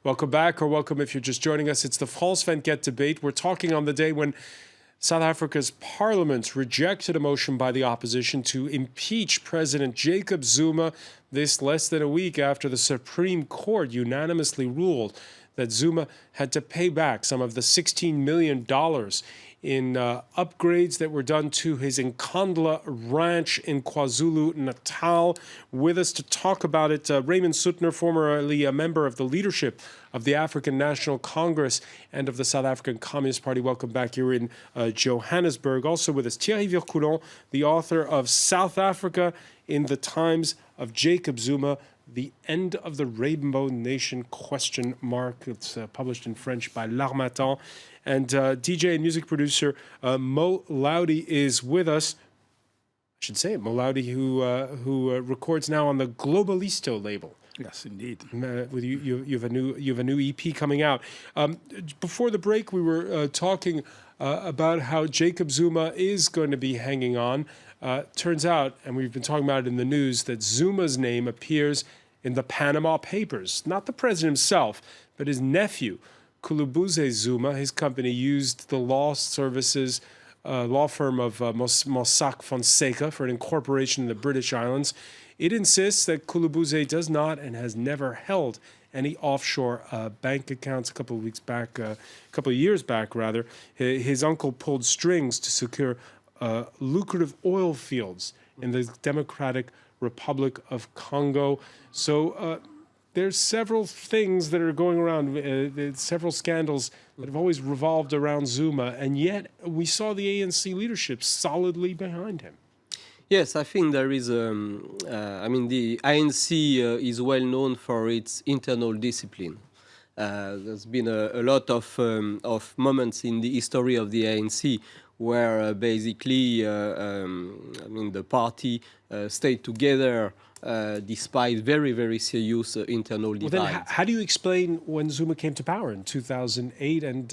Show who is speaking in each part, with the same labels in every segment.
Speaker 1: Welcome back, or welcome if you're just joining us. It's the False Vent debate. We're talking on the day when South Africa's parliament rejected a motion by the opposition to impeach President Jacob Zuma, this less than a week after the Supreme Court unanimously ruled that Zuma had to pay back some of the $16 million in upgrades that were done to his Nkandla ranch in KwaZulu-Natal. With us to talk about it, Raymond Suttner, formerly a member of the leadership of the African National Congress and of the South African Communist Party. Welcome back here in Johannesburg. Also with us, Thierry Vircoulon, the author of South Africa in the Times of Jacob Zuma, The End of the Rainbow Nation ? It's published in French by L'Harmattan. And DJ and music producer Mo Loudy is with us. I should say it, Mo Loudy, who records now on the Globalisto label.
Speaker 2: Yes, indeed.
Speaker 1: You have a new EP coming out. Before the break, we were talking about how Jacob Zuma is going to be hanging on. Turns out, and we've been talking about it in the news, that Zuma's name appears in the Panama Papers. Not the president himself, but his nephew, Kulubuze Zuma. His company used the law services law firm of Mossack Fonseca for an incorporation in the British Islands. It insists that Kulubuze does not and has never held any offshore bank accounts. A couple of years back, his uncle pulled strings to secure lucrative oil fields in the Democratic Republic of Congo. So there's several things that are going around, several scandals that have always revolved around Zuma, and yet we saw the ANC leadership solidly behind him.
Speaker 3: Yes, I think there is, the ANC is well known for its internal discipline. There's been a lot of moments in the history of the ANC where basically, the party stayed together despite very, very serious internal divides.
Speaker 1: Well, then how do you explain when Zuma came to power in 2008 and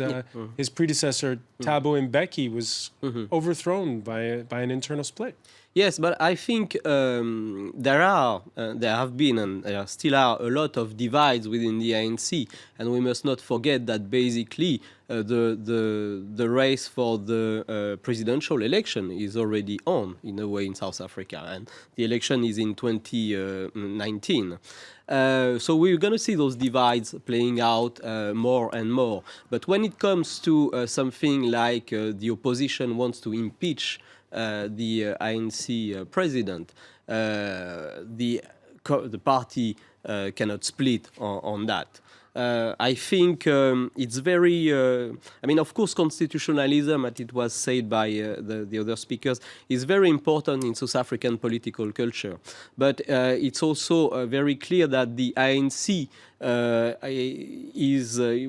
Speaker 1: his predecessor, Thabo Mbeki, was overthrown by an internal split?
Speaker 3: Yes, but I think there have been and there still are a lot of divides within the ANC, and we must not forget that basically the race for the presidential election is already on, in a way, in South Africa, and the election is in 2019. So we're going to see those divides playing out more and more. But when it comes to something like the opposition wants to impeach the ANC president, the party cannot split on that. I think it's very, of course, constitutionalism, as it was said by the other speakers, is very important in South African political culture. But it's also very clear that the ANC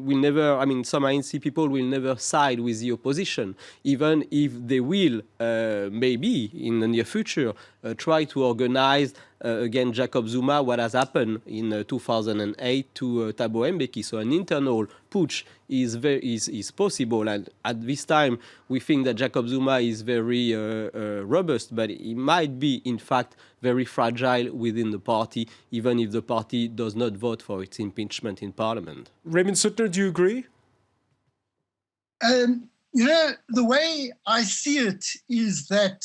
Speaker 3: will never, some ANC people will never side with the opposition, even if they will, maybe in the near future, try to organize against Jacob Zuma what has happened in 2008 to Thabo Mbeki. So an internal putsch is possible, and at this time we think that Jacob Zuma is very robust, but he might be in fact very fragile within the party, even if the party does not vote for its impeachment in Parliament.
Speaker 1: Raymond Suttner, do you agree?
Speaker 4: The way I see it is that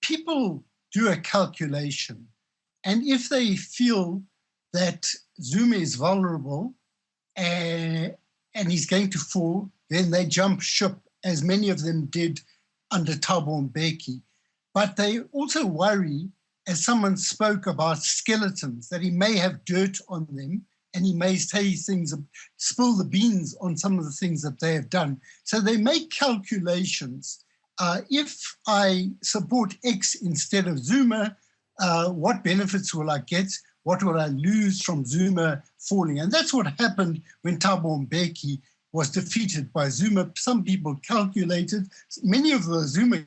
Speaker 4: people do a calculation, and if they feel that Zuma is vulnerable and he's going to fall, then they jump ship, as many of them did under Thabo Mbeki. But they also worry, as someone spoke about skeletons, that he may have dirt on them and he may say things, spill the beans on some of the things that they have done. So they make calculations. If I support X instead of Zuma, what benefits will I get? What will I lose from Zuma falling? And that's what happened when Thabo Mbeki was defeated by Zuma. Some people calculated, many of the Zuma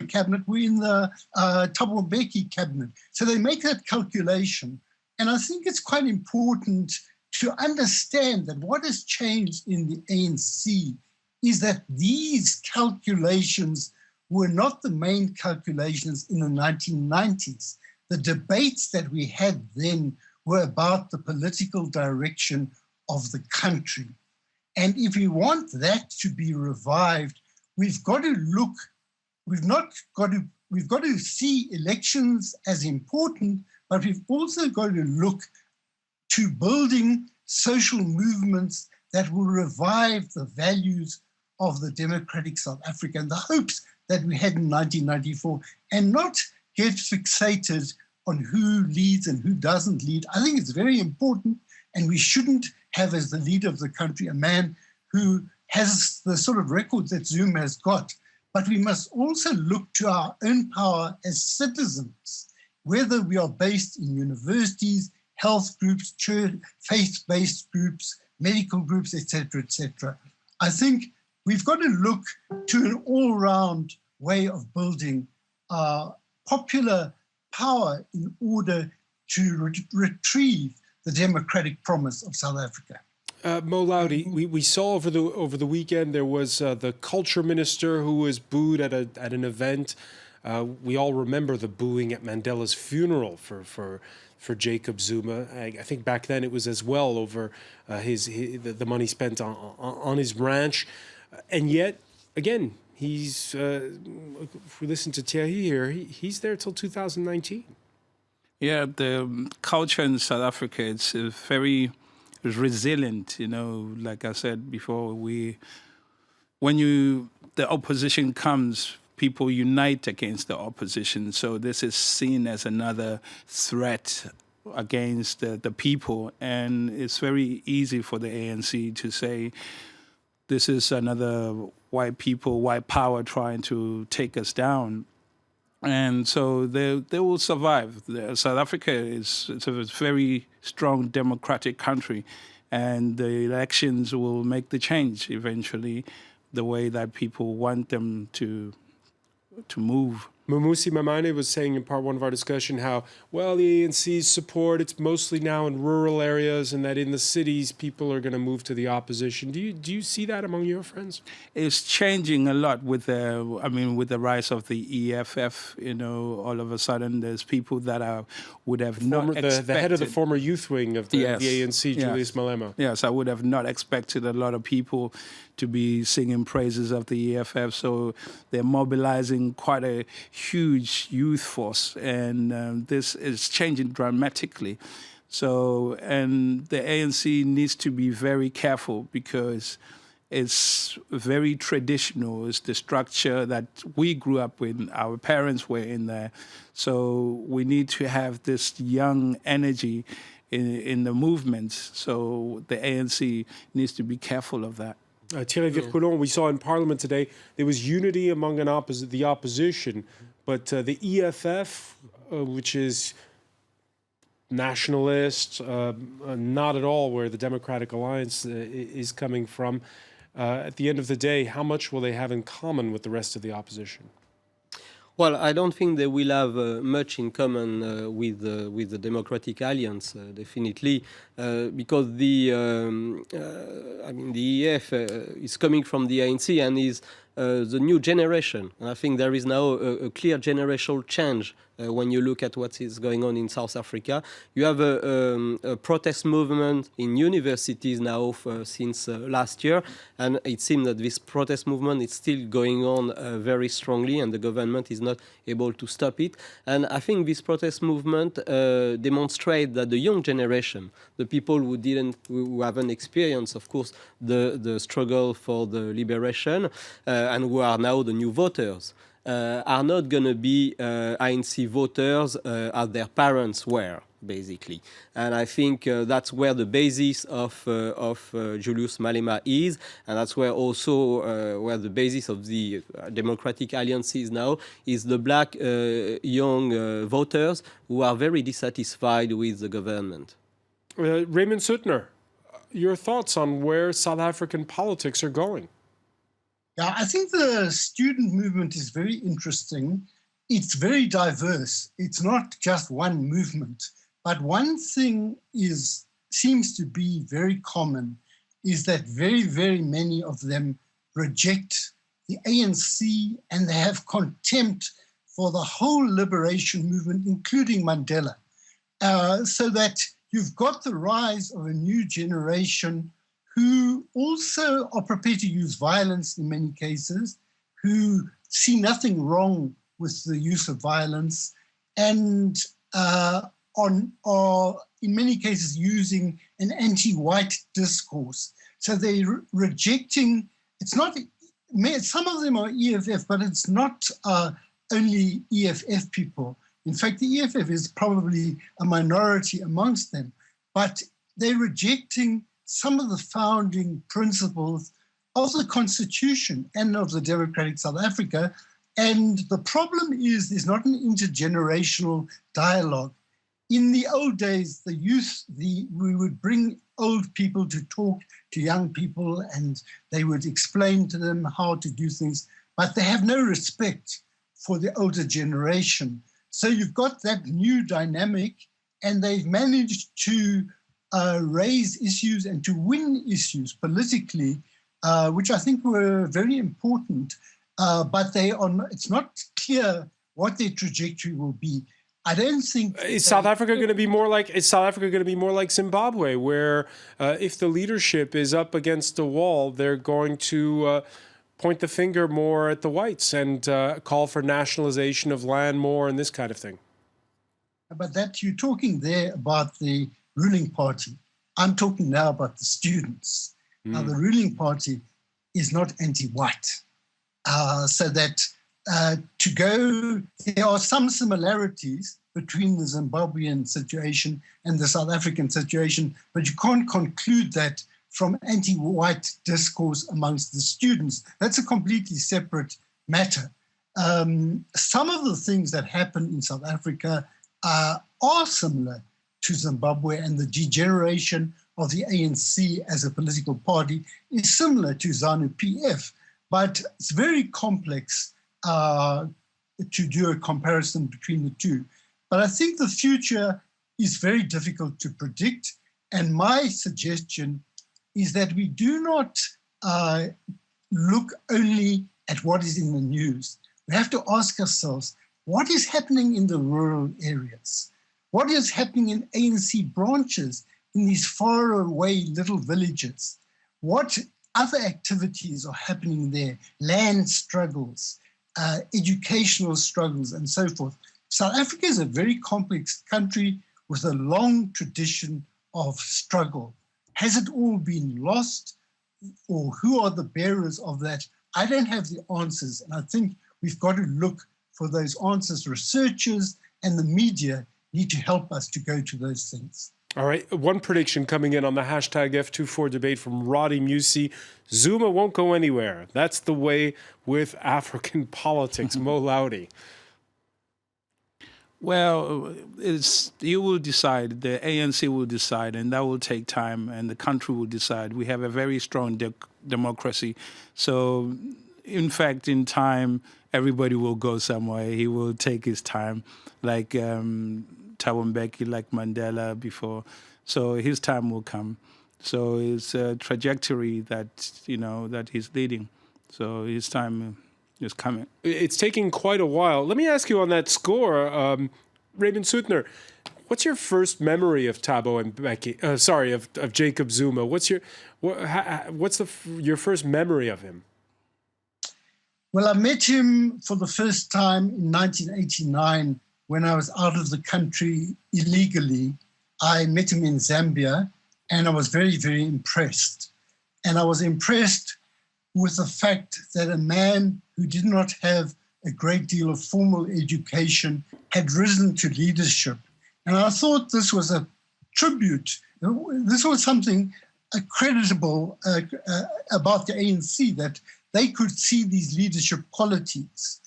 Speaker 4: cabinet were in the Thabo Mbeki cabinet. So they make that calculation. And I think it's quite important to understand that what has changed in the ANC is that these calculations were not the main calculations in the 1990s. The debates that we had then were about the political direction of the country. And if we want that to be revived, we've got to look, we've got to see elections as important, but we've also got to look to building social movements that will revive the values of the democratic South Africa and the hopes that we had in 1994, and not get fixated on who leads and who doesn't lead. I think it's very important, and we shouldn't have as the leader of the country a man who has the sort of record that Zuma has got. But we must also look to our own power as citizens, whether we are based in universities, health groups, church, faith-based groups, medical groups, etc., etc. I think we've got to look to an all-round way of building popular power in order to retrieve the democratic promise of South Africa.
Speaker 1: Mo Laude, we saw over the weekend there was the culture minister who was booed at an event. We all remember the booing at Mandela's funeral for Jacob Zuma. I think back then it was as well over the money spent on his ranch, and yet again he's if we listen to Thierry here, he's there till 2019.
Speaker 2: Yeah, the culture in South Africa, it's very resilient, you know. Like I said before, when the opposition comes, people unite against the opposition. So this is seen as another threat against the people, and it's very easy for the ANC to say this is another white people, white power trying to take us down. And so they will survive. South Africa it's a very strong democratic country, and the elections will make the change eventually, the way that people want them to move.
Speaker 1: Mumusi Mamane was saying in part one of our discussion how, well, the ANC's support, it's mostly now in rural areas, and that in the cities, people are going to move to the opposition. Do you see that among your friends?
Speaker 2: It's changing a lot with the rise of the EFF. You know, all of a sudden, there's people that would have not expected. The head
Speaker 1: of the former youth wing of the ANC, Julius Malema.
Speaker 2: Yes, I would have not expected a lot of people to be singing praises of the EFF. So they're mobilizing quite a huge youth force, and this is changing dramatically. So, and the ANC needs to be very careful because it's very traditional. It's the structure that we grew up with. Our parents were in there. So we need to have this young energy in the movement. So the ANC needs to be careful of that.
Speaker 1: Thierry Virculon, we saw in Parliament today, there was unity among the opposition, but the EFF, which is nationalist, not at all where the Democratic Alliance is coming from, at the end of the day, how much will they have in common with the rest of the opposition?
Speaker 3: Well, I don't think they will have much in common with the Democratic Alliance, definitely, because the EF is coming from the ANC and is the new generation. And I think there is now a clear generational change when you look at what is going on in South Africa. You have a protest movement in universities now since last year, and it seems that this protest movement is still going on very strongly, and the government is not able to stop it. And I think this protest movement demonstrates that the young generation, the people who haven't experienced, of course, the struggle for the liberation, and who are now the new voters, are not going to be ANC voters as their parents were, basically. And I think that's where the basis of Julius Malema is, and that's where also where the basis of the Democratic Alliance is now, is the black young voters who are very dissatisfied with the government.
Speaker 1: Raymond Suttner, your thoughts on where South African politics are going?
Speaker 4: Yeah, I think the student movement is very interesting. It's very diverse. It's not just one movement. But one thing seems to be very common is that very, very many of them reject the ANC, and they have contempt for the whole liberation movement, including Mandela. So that you've got the rise of a new generation who also are prepared to use violence in many cases, who see nothing wrong with the use of violence, and are in many cases using an anti-white discourse. So they're rejecting, it's not, some of them are EFF, but it's not only EFF people. In fact, the EFF is probably a minority amongst them, but they're rejecting some of the founding principles of the Constitution and of the democratic South Africa. And the problem is there's not an intergenerational dialogue. In the old days, the youth, we would bring old people to talk to young people and they would explain to them how to do things, but they have no respect for the older generation. So you've got that new dynamic, and they've managed to raise issues and to win issues politically, which I think were very important, but it's not clear what their trajectory will be. I don't think
Speaker 1: is South Africa going to be more like Zimbabwe, where if the leadership is up against the wall, they're going to point the finger more at the whites and call for nationalization of land more and this kind of thing?
Speaker 4: But that you're talking there about the ruling party. I'm talking now about the students. Now, the ruling party is not anti-white. So that there are some similarities between the Zimbabwean situation and the South African situation, but you can't conclude that from anti-white discourse amongst the students. That's a completely separate matter. Some of the things that happen in South Africa are similar to Zimbabwe, and the degeneration of the ANC as a political party is similar to ZANU-PF, but it's very complex to do a comparison between the two. But I think the future is very difficult to predict, and my suggestion is that we do not look only at what is in the news. We have to ask ourselves, what is happening in the rural areas? What is happening in ANC branches in these faraway little villages? What other activities are happening there? Land struggles, educational struggles, and so forth. South Africa is a very complex country with a long tradition of struggle. Has it all been lost, or who are the bearers of that? I don't have the answers, and I think we've got to look for those answers. Researchers and the media need to help us to go to those things.
Speaker 1: All right, one prediction coming in on the hashtag F24 debate from Roddy Musi. Zuma won't go anywhere. That's the way with African politics. Mo Laudi.
Speaker 2: Well, you will decide, the ANC will decide, and that will take time, and the country will decide. We have a very strong democracy. So, in fact, in time, everybody will go somewhere. He will take his time, like Thabo Mbeki, like Mandela before. So his time will come. So it's a trajectory that, that he's leading. So his time is coming.
Speaker 1: It's taking quite a while. Let me ask you on that score, Raymond Suttner, what's your first memory of Thabo Mbeki? Of Jacob Zuma? What's your first memory of him?
Speaker 4: Well, I met him for the first time in 1989 when I was out of the country illegally. I met him in Zambia, and I was very, very impressed. And I was impressed with the fact that a man who did not have a great deal of formal education had risen to leadership. And I thought this was a tribute. This was something creditable about the ANC, that they could see these leadership qualities.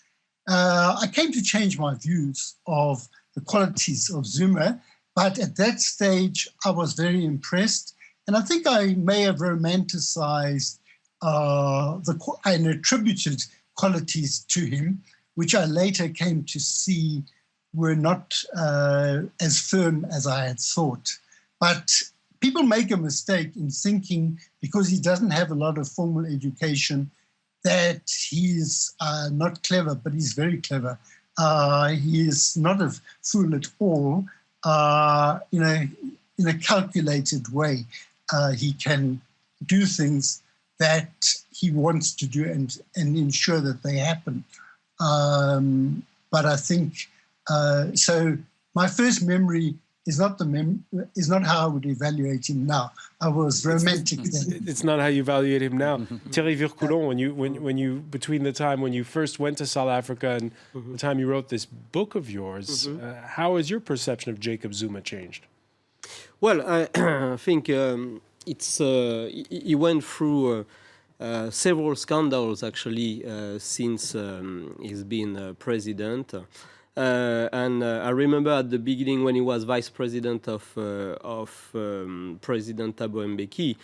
Speaker 4: I came to change my views of the qualities of Zuma, but at that stage, I was very impressed. And I think I may have romanticized and attributed qualities to him, which I later came to see were not as firm as I had thought. But people make a mistake in thinking, because he doesn't have a lot of formal education, that he's not clever, but he's very clever. He is not a fool at all. in a calculated way, he can do things that he wants to do and ensure that they happen. But I think, so my first memory is not how I would evaluate him now. I was romantic then.
Speaker 1: It's not how you evaluate him now. Thierry Vircoulon, when you between the time when you first went to South Africa and the time you wrote this book of yours, how has your perception of Jacob Zuma changed?
Speaker 3: Well, I think he went through several scandals actually since he's been president. And I remember at the beginning when he was vice president of President Thabo Mbeki,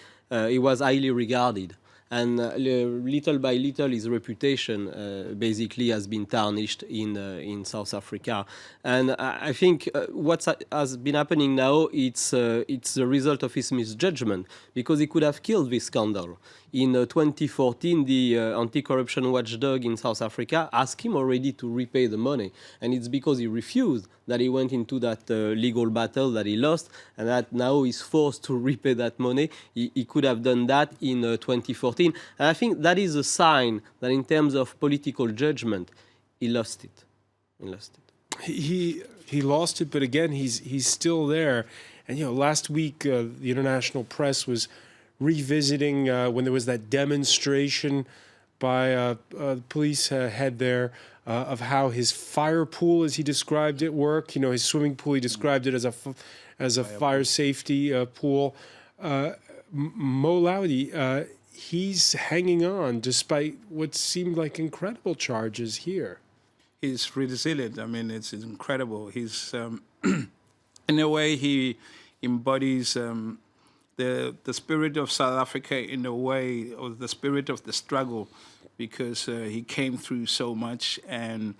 Speaker 3: he was highly regarded. And little by little, his reputation basically has been tarnished in South Africa. And I think what has been happening now, it's the result of his misjudgment, because he could have killed this scandal. In 2014, the anti-corruption watchdog in South Africa asked him already to repay the money. And it's because he refused that he went into that legal battle that he lost, and that now he's forced to repay that money. He could have done that in 2014. And I think that is a sign that in terms of political judgment, he lost it. He lost it.
Speaker 1: He lost it, but again, he's still there. And, last week, the international press was revisiting when there was that demonstration by the police head there of how his fire pool, as he described it, worked. His swimming pool, he described it as a fire safety pool. Mo Laudi, he's hanging on despite what seemed like incredible charges here.
Speaker 2: He's resilient. I mean, it's incredible. He's, in a way, he embodies the spirit of South Africa in a way, or the spirit of the struggle, because he came through so much, and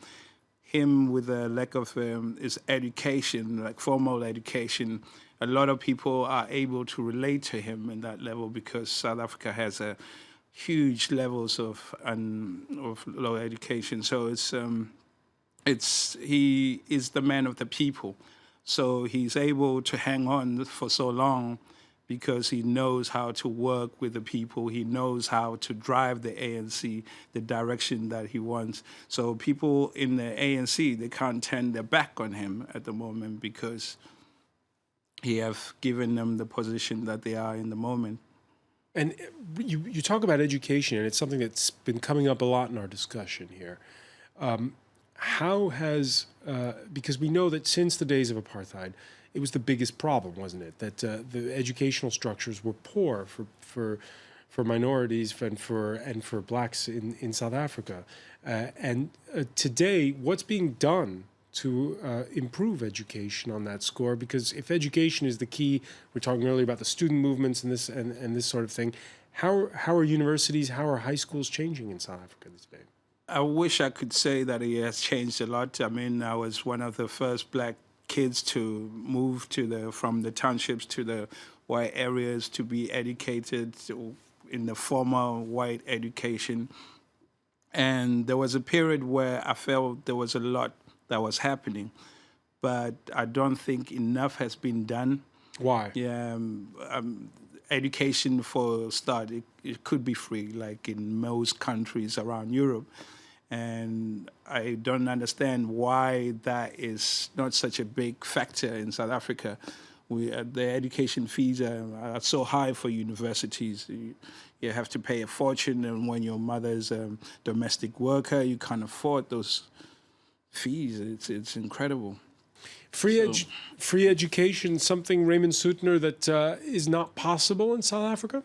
Speaker 2: him with a lack of his education, like formal education, a lot of people are able to relate to him in that level, because South Africa has a huge levels of low education. So he is the man of the people. So he's able to hang on for so long because he knows how to work with the people. He knows how to drive the ANC the direction that he wants. So people in the ANC, they can't turn their back on him at the moment because he have given them the position that they are in the moment.
Speaker 1: And you talk about education, and it's something that's been coming up a lot in our discussion here. How has, because we know that since the days of apartheid, it was the biggest problem, wasn't it? That the educational structures were poor for minorities and for blacks in South Africa. And today, what's being done to improve education on that score? Because if education is the key, we're talking earlier about the student movements and this sort of thing. How are universities, how are high schools changing in South Africa today?
Speaker 2: I wish I could say that it has changed a lot. I mean, I was one of the first black kids to move from the townships to the white areas to be educated in the formal white education. And there was a period where I felt there was a lot that was happening, but I don't think enough has been done.
Speaker 1: Why?
Speaker 2: Yeah, education for a start, it could be free, like in most countries around Europe. And I don't understand why that is not such a big factor in South Africa. The education fees are so high for universities. You have to pay a fortune, and when your mother's a domestic worker, you can't afford those fees. It's incredible.
Speaker 1: Free education, something, Raymond Suitner, that is not possible in South Africa?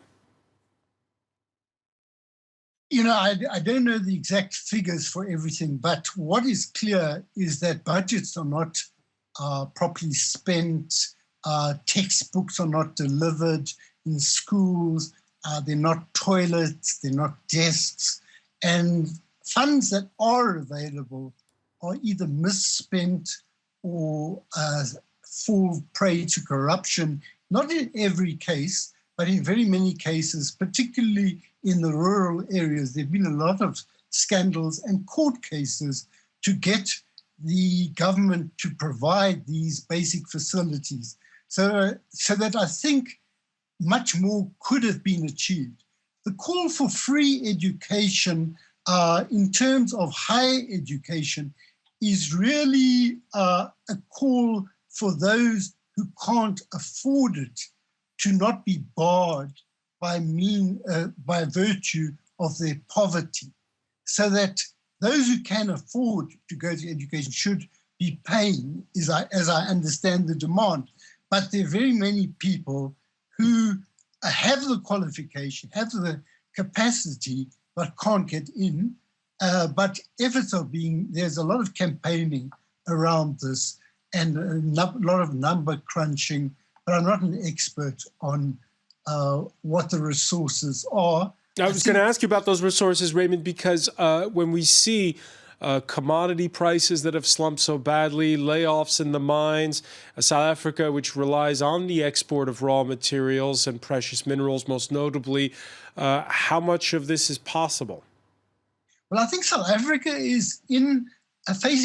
Speaker 4: I don't know the exact figures for everything, but what is clear is that budgets are not properly spent, textbooks are not delivered in schools, they're not toilets, they're not desks, and funds that are available are either misspent or fall prey to corruption, not in every case, but in very many cases, particularly in the rural areas. There have been a lot of scandals and court cases to get the government to provide these basic facilities. So that I think much more could have been achieved. The call for free education in terms of higher education is really a call for those who can't afford it to not be barred by virtue of their poverty, so that those who can afford to go to education should be paying, as I understand the demand. But there are very many people who have the qualification, have the capacity, but can't get in. But efforts are there's a lot of campaigning around this and a lot of number crunching, but I'm not an expert on what the resources are.
Speaker 1: I was going to ask you about those resources, Raymond, because when we see commodity prices that have slumped so badly, layoffs in the mines, South Africa, which relies on the export of raw materials and precious minerals, most notably, how much of this is possible?
Speaker 4: Well, I think South Africa is in a phase.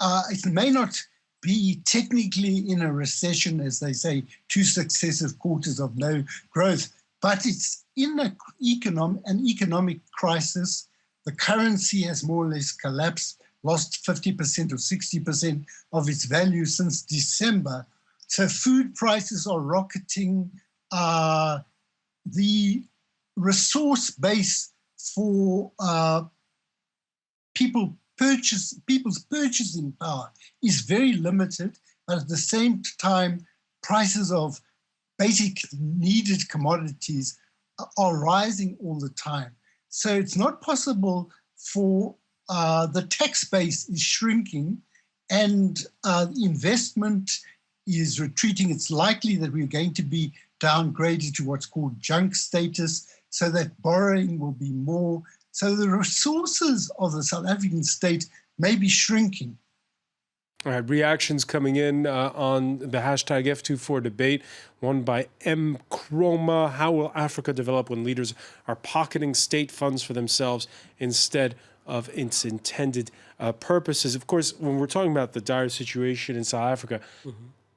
Speaker 4: It may not be technically in a recession, as they say, 2 successive quarters of no growth, but it's in an economic crisis. The currency has more or less collapsed, lost 50% or 60% of its value since December. So food prices are rocketing. The resource base for people's purchasing power is very limited, but at the same time, prices of basic needed commodities are rising all the time. So it's not possible for the tax base is shrinking and investment is retreating. It's likely that we're going to be downgraded to what's called junk status, so that borrowing will be more. So the resources of the South African state may be shrinking.
Speaker 1: All right, reactions coming in on the hashtag F24 debate, one by M. Chroma. How will Africa develop when leaders are pocketing state funds for themselves instead of its intended purposes? Of course, when we're talking about the dire situation in South Africa,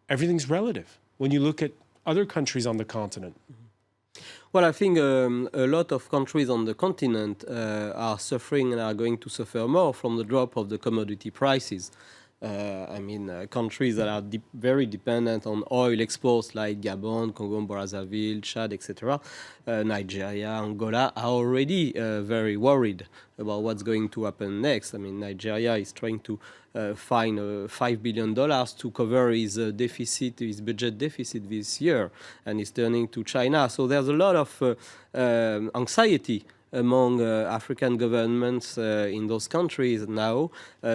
Speaker 1: everything's relative. When you look at other countries on the continent.
Speaker 3: Well, I think a lot of countries on the continent are suffering and are going to suffer more from the drop of the commodity prices. Countries that are very dependent on oil exports like Gabon, Congo, Brazzaville, Chad, etc., Nigeria, Angola are already very worried about what's going to happen next. I mean, Nigeria is trying to find $5 billion to cover his deficit, his budget deficit this year, and is turning to China. So there's a lot of anxiety among African governments in those countries now,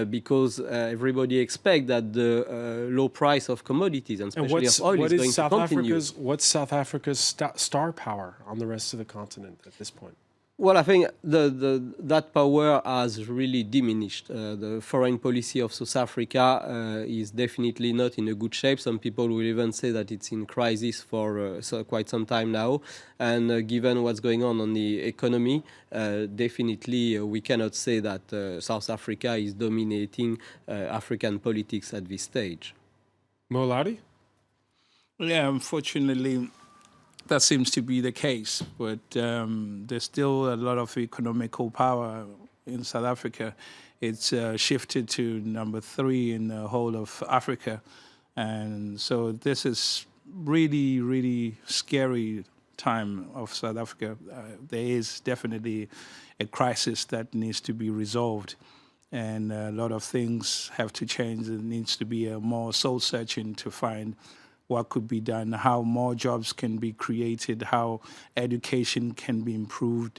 Speaker 3: because everybody expects that the low price of commodities, and especially of oil, is going to continue.
Speaker 1: What's South Africa's star power on the rest of the continent at this point?
Speaker 3: Well, I think that power has really diminished. The foreign policy of South Africa is definitely not in a good shape. Some people will even say that it's in crisis for quite some time now. And given what's going on the economy, definitely we cannot say that South Africa is dominating African politics at this stage.
Speaker 1: Mo Ladi?
Speaker 2: Yeah, unfortunately, that seems to be the case, but there's still a lot of economical power in South Africa. It's shifted to number 3 in the whole of Africa. And so this is really, really scary time of South Africa. There is definitely a crisis that needs to be resolved. And a lot of things have to change. There needs to be a more soul-searching to find what could be done, how more jobs can be created, how education can be improved,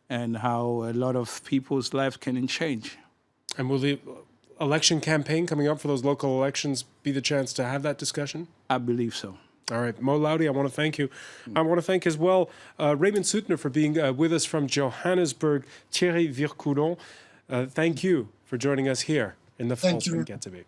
Speaker 2: and how a lot of people's lives can change.
Speaker 1: And will the election campaign coming up for those local elections be the chance to have that discussion?
Speaker 2: I believe so.
Speaker 1: All right, Mo Ladi, I want to thank you. I want to thank as well Raymond Suttner for being with us from Johannesburg, Thierry Vircoulon. Thank you for joining us here in the False Get Debate.